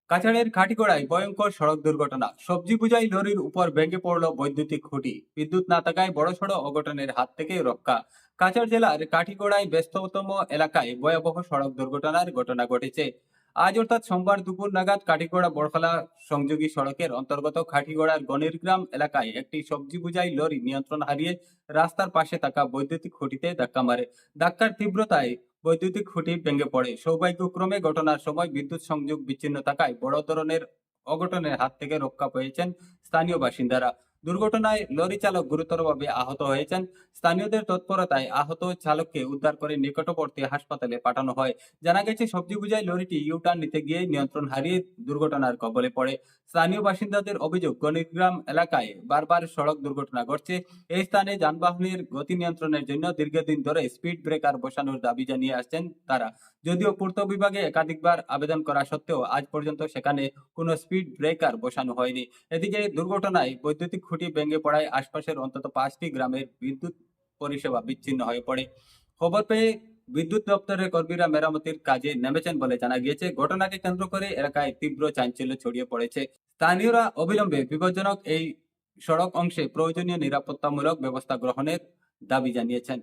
কাছাড়ের খাটিগড়ায় ভয়ঙ্কর সড়ক দুর্ঘটনা, সবজি বোঝাই লরির উপর ভেঙে পড়ল বৈদ্যুতিক খুঁটি, বিদ্যুৎ না থাকায় বড়সড় অঘটনের হাত থেকে রক্ষা। কাছাড় জেলার কাঠিগড়ায় ব্যস্ততম এলাকায় ভয়াবহ সড়ক দুর্ঘটনার ঘটনা ঘটেছে। আজ অর্থাৎ সোমবার দুপুর নাগাদ কাঠিগড়া বড়খলা সংযোগী সড়কের অন্তর্গত খাটিগড়ার গণিরগ্রাম এলাকায় একটি সবজি বোঝাই লরি নিয়ন্ত্রণ হারিয়ে রাস্তার পাশে থাকা বৈদ্যুতিক খুঁটিতে ধাক্কা মারে। ধাক্কার তীব্রতায় বৈদ্যুতিক খুঁটি ভেঙে পড়ে। সৌভাগ্যক্রমে ঘটনার সময় বিদ্যুৎ সংযোগ বিচ্ছিন্ন থাকায় বড় ধরনের অঘটনের হাত থেকে রক্ষা পেয়েছেন স্থানীয় বাসিন্দারা। দুর্ঘটনায় লরি চালক গুরুতরভাবে আহত হয়েছেন। স্থানীয়দের তৎপরতায় আহত চালককে উদ্ধার করে নিকটবর্তী হাসপাতালে পাঠানো হয়। জানা গেছে, সবজি বোঝাই লরিটি ইউটার্ন নিতে গিয়ে নিয়ন্ত্রণ হারিয়ে দুর্ঘটনার কবলে পড়ে। স্থানীয় বাসিন্দাদের অভিযোগ, গণিগ্রাম এলাকায় বারবার সড়ক দুর্ঘটনা ঘটছে। এই স্থানে যানবাহনের গতি নিয়ন্ত্রণের জন্য দীর্ঘদিন ধরে স্পিড ব্রেকার বসানোর দাবি জানিয়ে আসছেন তারা। যদিও পূর্ত বিভাগে একাধিকবার আবেদন করা সত্ত্বেও আজ পর্যন্ত সেখানে কোনো স্পিড ব্রেকার বসানো হয়নি। এদিকে দুর্ঘটনায় বৈদ্যুতিক খুঁটি ভেঙে পড়ায় আশপাশের অন্তত 5টি গ্রামের বিদ্যুৎ পরিষেবা বিচ্ছিন্ন হয়ে পড়ে। খবর পেয়ে বিদ্যুৎ দপ্তরের কর্মীরা মেরামতির কাজে নেমেছেন বলে জানা গিয়েছে। ঘটনাকে কেন্দ্র করে এলাকায় তীব্র চাঞ্চল্য ছড়িয়ে পড়েছে। স্থানীয়রা অবিলম্বে বিপজ্জনক এই সড়ক অংশে প্রয়োজনীয় নিরাপত্তামূলক ব্যবস্থা গ্রহণের দাবি জানিয়েছেন।